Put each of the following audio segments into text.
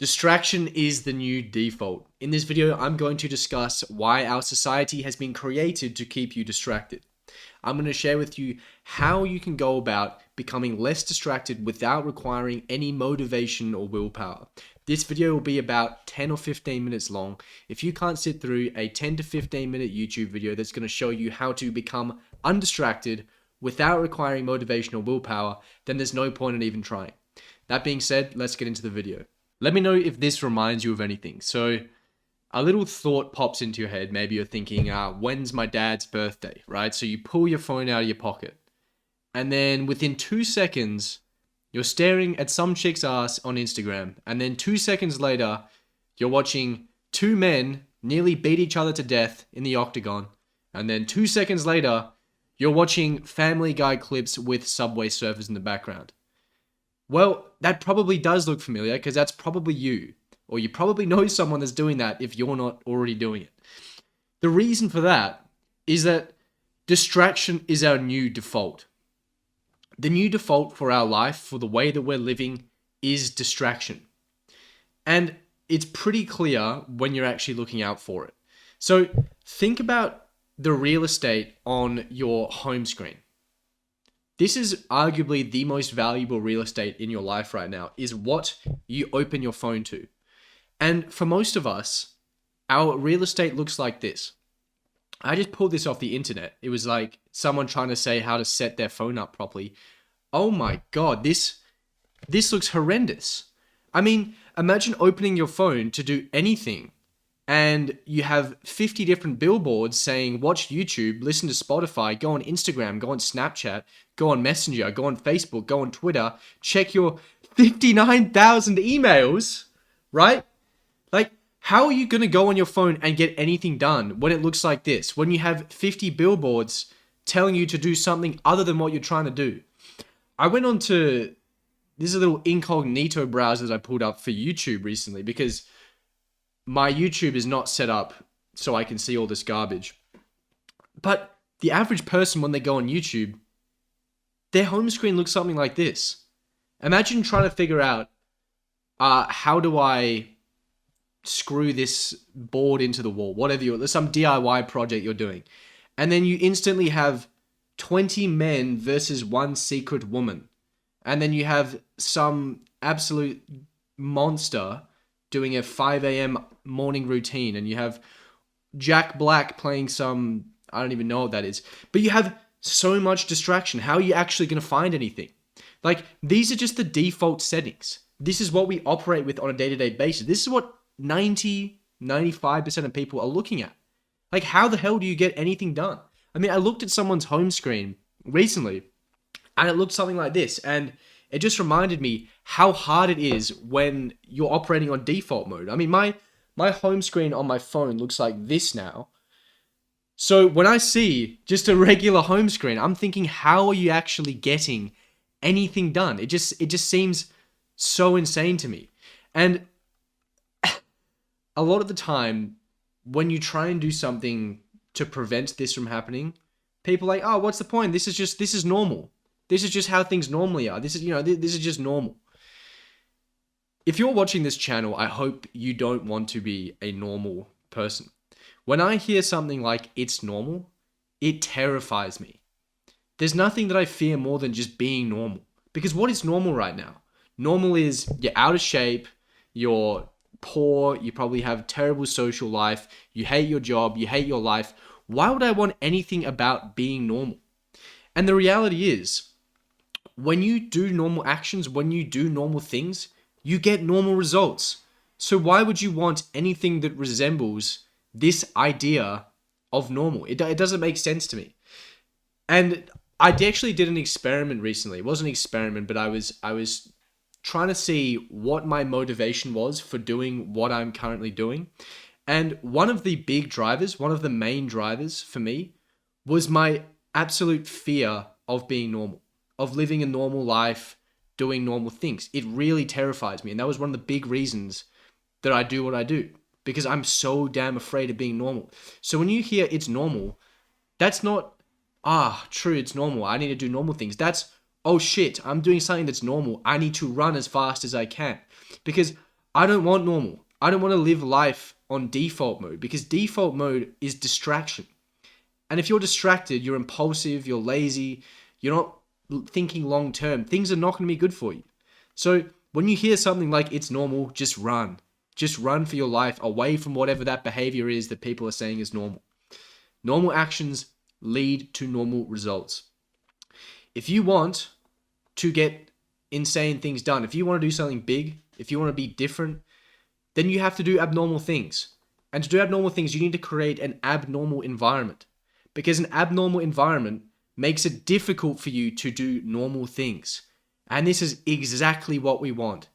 Distraction is the new default. In this video, I'm going to discuss why our society has been created to keep you distracted. I'm going to share with you how you can go about becoming less distracted without requiring any motivation or willpower. This video will be about 10 or 15 minutes long. If you can't sit through a 10 to 15 minute YouTube video that's going to show you how to become undistracted without requiring motivation or willpower, then there's no point in even trying. That being said, let's get into the video. Let me know if this reminds you of anything. So a little thought pops into your head. Maybe you're thinking, when's my dad's birthday, right? So you pull your phone out of your pocket. And then within 2 seconds, you're staring at some chick's ass on Instagram. And then 2 seconds later, you're watching two men nearly beat each other to death in the octagon. And then 2 seconds later, you're watching Family Guy clips with Subway surfers in the background. Well, that probably does look familiar because that's probably you. Or you probably know someone that's doing that if you're not already doing it. The reason for that is that distraction is our new default. The new default for our life, for the way that we're living, is distraction. And it's pretty clear when you're actually looking out for it. So think about the real estate on your home screen. This is arguably the most valuable real estate in your life right now, is what you open your phone to. And for most of us, our real estate looks like this. I just pulled this off the internet. It was like someone trying to say how to set their phone up properly. Oh my God, this looks horrendous. I mean, imagine opening your phone to do anything and you have 50 different billboards saying, watch YouTube, listen to Spotify, go on Instagram, go on Snapchat, go on Messenger, go on Facebook, go on Twitter, check your 59,000 emails, right? Like, how are you going to go on your phone and get anything done when it looks like this? When you have 50 billboards telling you to do something other than what you're trying to do? I went on to, this is a little incognito browser that I pulled up for YouTube recently because my YouTube is not set up so I can see all this garbage. But the average person, when they go on YouTube, their home screen looks something like this. Imagine trying to figure out, how do I screw this board into the wall, whatever there's some DIY project you're doing. And then you instantly have 20 men versus one secret woman. And then you have some absolute monster doing a 5 a.m. morning routine. And you have Jack Black playing some, I don't even know what that is. But you have so much distraction. How are you actually going to find anything? Like, these are just the default settings. This is what we operate with on a day-to-day basis. This is what 95% of people are looking at. Like, how the hell do you get anything done? I mean, I looked at someone's home screen recently, and it looked something like this, and it just reminded me how hard it is when you're operating on default mode. I mean, my home screen on my phone looks like this now. So when I see just a regular home screen, I'm thinking, how are you actually getting anything done? It just seems so insane to me. And a lot of the time, when you try and do something to prevent this from happening, people are like, oh, what's the point? This is normal. This is just how things normally are. This is just normal. If you're watching this channel, I hope you don't want to be a normal person. When I hear something like it's normal, it terrifies me. There's nothing that I fear more than just being normal. Because what is normal right now? Normal is you're out of shape, you're poor, you probably have terrible social life, you hate your job, you hate your life. Why would I want anything about being normal? And the reality is, when you do normal actions, when you do normal things, you get normal results. So why would you want anything that resembles this idea of normal? It doesn't make sense to me. And I actually did an experiment recently. It wasn't an experiment, but I was trying to see what my motivation was for doing what I'm currently doing. And one of the big drivers, one of the main drivers for me, was my absolute fear of being normal, of living a normal life, doing normal things. It really terrifies me. And that was one of the big reasons that I do what I do, because I'm so damn afraid of being normal. So when you hear it's normal, that's not, true, it's normal, I need to do normal things. That's, oh shit, I'm doing something that's normal. I need to run as fast as I can. Because I don't want normal. I don't want to live life on default mode, because default mode is distraction. And if you're distracted, you're impulsive, you're lazy, you're not thinking long term, things are not going to be good for you. So when you hear something like it's normal, just run. Just run for your life away from whatever that behavior is that people are saying is normal. Normal actions lead to normal results. If you want to get insane things done, if you want to do something big, if you want to be different, then you have to do abnormal things. And to do abnormal things, you need to create an abnormal environment. Because an abnormal environment makes it difficult for you to do normal things. And this is exactly what we want.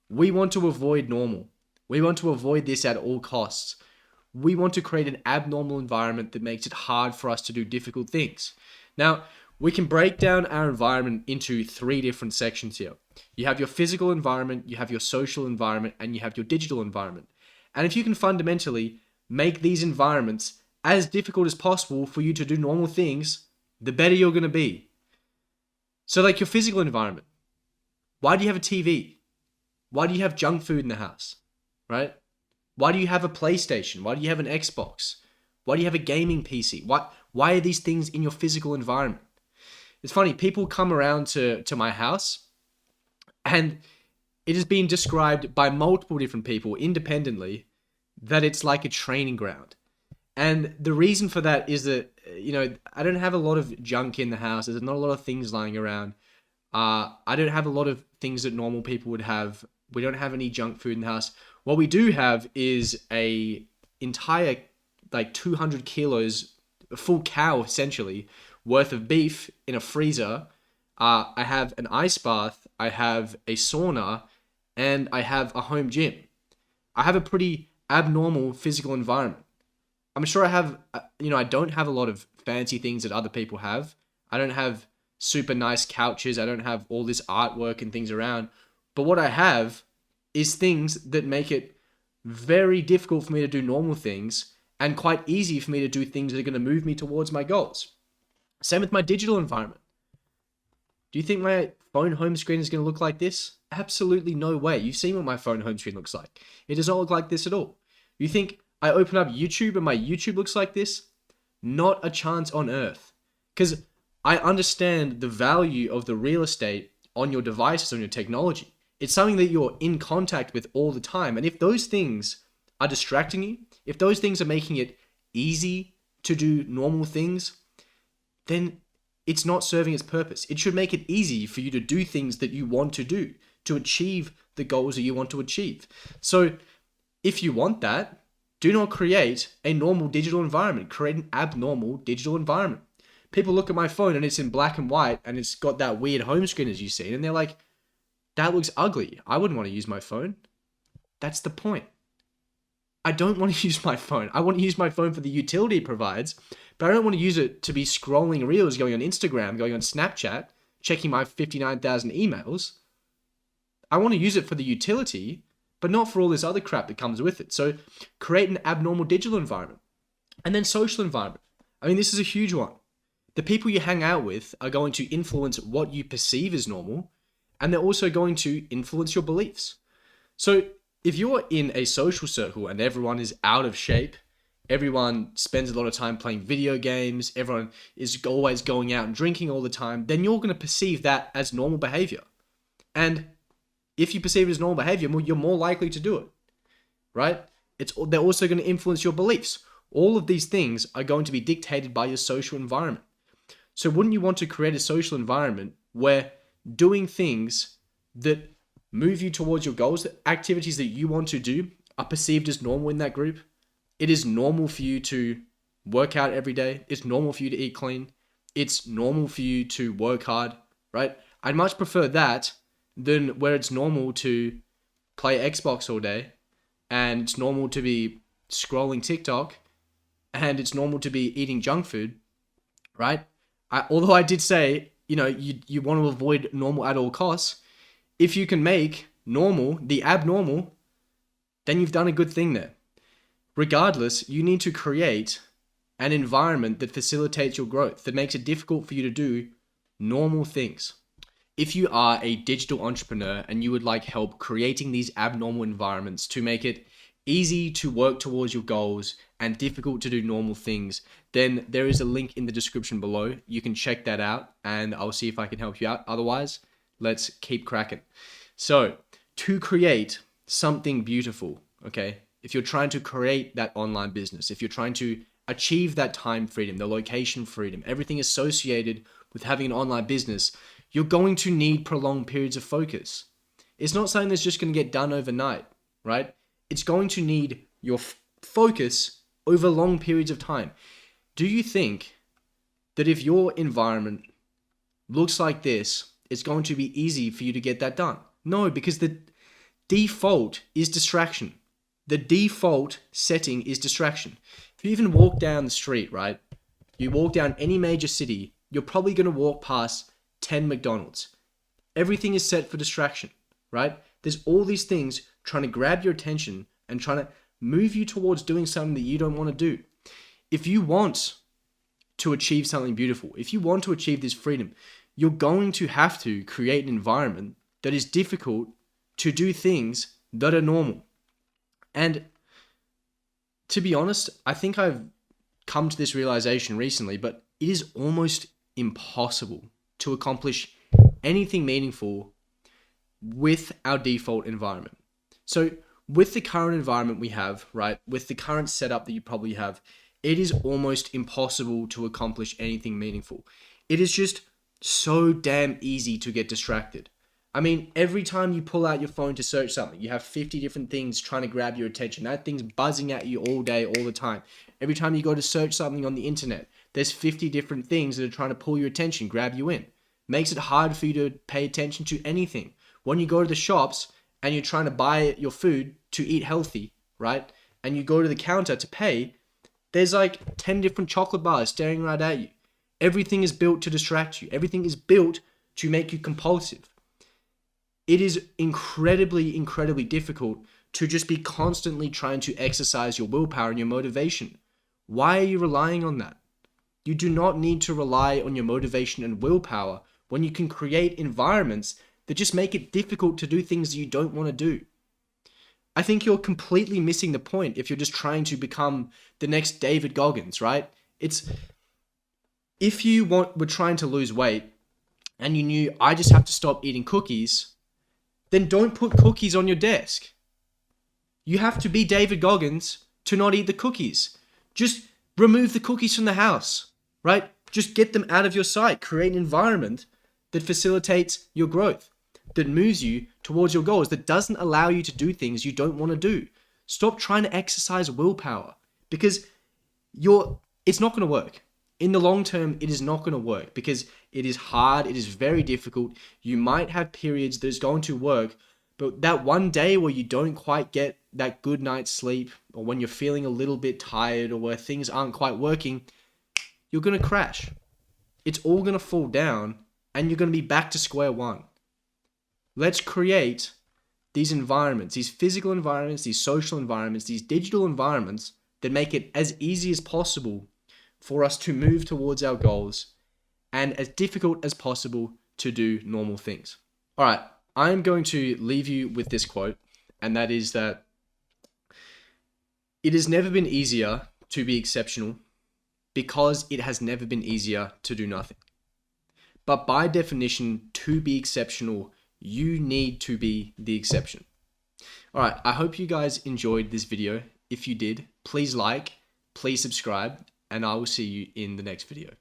We want to avoid normal. We want to avoid this at all costs. We want to create an abnormal environment that makes it hard for us to do difficult things. Now, we can break down our environment into 3 different sections here. You have your physical environment, you have your social environment, and you have your digital environment. And if you can fundamentally make these environments as difficult as possible for you to do normal things, the better you're going to be. So like your physical environment. Why do you have a TV? Why do you have junk food in the house? Right? Why do you have a PlayStation? Why do you have an Xbox? Why do you have a gaming PC? Why are these things in your physical environment? It's funny, people come around to my house, and it has been described by multiple different people independently that it's like a training ground. And the reason for that is that, I don't have a lot of junk in the house. There's not a lot of things lying around. I don't have a lot of things that normal people would have. We don't have any junk food in the house. What we do have is a entire 200 kilos, a full cow essentially, worth of beef in a freezer. I have an ice bath. I have a sauna, and I have a home gym. I have a pretty abnormal physical environment. I'm sure I have, I don't have a lot of fancy things that other people have. I don't have super nice couches. I don't have all this artwork and things around. But what I have is things that make it very difficult for me to do normal things and quite easy for me to do things that are going to move me towards my goals. Same with my digital environment. Do you think my phone home screen is going to look like this? Absolutely no way. You've seen what my phone home screen looks like. It does not look like this at all. You think I open up YouTube and my YouTube looks like this? Not a chance on earth. Because I understand the value of the real estate on your devices, on your technology. It's something that you're in contact with all the time. And if those things are distracting you, if those things are making it easy to do normal things, then it's not serving its purpose. It should make it easy for you to do things that you want to do, to achieve the goals that you want to achieve. So if you want that, do not create a normal digital environment. Create an abnormal digital environment. People look at my phone and it's in black and white and it's got that weird home screen as you've seen, and they're like, that looks ugly. I wouldn't want to use my phone. That's the point. I don't want to use my phone. I want to use my phone for the utility it provides, but I don't want to use it to be scrolling reels, going on Instagram, going on Snapchat, checking my 59,000 emails. I want to use it for the utility, but not for all this other crap that comes with it. So create an abnormal digital environment. And then social environment. I mean, this is a huge one. The people you hang out with are going to influence what you perceive as normal, and they're also going to influence your beliefs. So if you're in a social circle and everyone is out of shape, everyone spends a lot of time playing video games, everyone is always going out and drinking all the time, then you're going to perceive that as normal behavior. And if you perceive it as normal behavior, you're more likely to do it, right? They're also going to influence your beliefs. All of these things are going to be dictated by your social environment. So wouldn't you want to create a social environment where doing things that move you towards your goals, the activities that you want to do, are perceived as normal in that group? It is normal for you to work out every day. It's normal for you to eat clean. It's normal for you to work hard, right? I'd much prefer that than where it's normal to play Xbox all day, and it's normal to be scrolling TikTok, and it's normal to be eating junk food, right? Although I did say, you want to avoid normal at all costs, if you can make normal the abnormal, then you've done a good thing there. Regardless, you need to create an environment that facilitates your growth, that makes it difficult for you to do normal things. if you are a digital entrepreneur and you would like help creating these abnormal environments to make it easy to work towards your goals and difficult to do normal things, then there is a link in the description below. You can check that out and I'll see if I can help you out. Otherwise, let's keep cracking. So, to create something beautiful, okay? If you're trying to create that online business, if you're trying to achieve that time freedom, the location freedom, everything associated with having an online business, you're going to need prolonged periods of focus. It's not something that's just going to get done overnight, right? It's going to need your focus over long periods of time. Do you think that if your environment looks like this, it's going to be easy for you to get that done? No, because the default is distraction. The default setting is distraction. If you even walk down the street, right? You walk down any major city, you're probably going to walk past 10 McDonald's. Everything is set for distraction, right? There's all these things trying to grab your attention and trying to move you towards doing something that you don't want to do. If you want to achieve something beautiful, if you want to achieve this freedom, you're going to have to create an environment that is difficult to do things that are normal. And to be honest, I think I've come to this realization recently, but it is almost impossible to accomplish anything meaningful with our default environment. So with the current environment we have, right, with the current setup that you probably have, it is almost impossible to accomplish anything meaningful. It is just so damn easy to get distracted. I mean, every time you pull out your phone to search something, you have 50 different things trying to grab your attention. That thing's buzzing at you all day, all the time. Every time you go to search something on the internet, there's 50 different things that are trying to pull your attention, grab you in. Makes it hard for you to pay attention to anything. When you go to the shops and you're trying to buy your food to eat healthy, right? And you go to the counter to pay, there's like 10 different chocolate bars staring right at you. Everything is built to distract you. Everything is built to make you compulsive. It is incredibly, incredibly difficult to just be constantly trying to exercise your willpower and your motivation. Why are you relying on that? You do not need to rely on your motivation and willpower when you can create environments that just make it difficult to do things that you don't want to do. I think you're completely missing the point if you're just trying to become the next David Goggins, right? It's if you were trying to lose weight and you knew I just have to stop eating cookies, then don't put cookies on your desk. You have to be David Goggins to not eat the cookies. Just remove the cookies from the house, right? Just get them out of your sight. Create an environment that facilitates your growth, that moves you towards your goals, that doesn't allow you to do things you don't want to do. Stop trying to exercise willpower because it's not going to work. In the long term, it is not going to work because it is hard. It is very difficult. You might have periods that is going to work, but that one day where you don't quite get that good night's sleep, or when you're feeling a little bit tired, or where things aren't quite working, you're going to crash. It's all going to fall down and you're going to be back to square one. Let's create these environments, these physical environments, these social environments, these digital environments that make it as easy as possible for us to move towards our goals and as difficult as possible to do normal things. All right, I'm going to leave you with this quote, and that is that it has never been easier to be exceptional because it has never been easier to do nothing. But by definition, to be exceptional, you need to be the exception. All right, I hope you guys enjoyed this video. If you did, please like, please subscribe, and I will see you in the next video.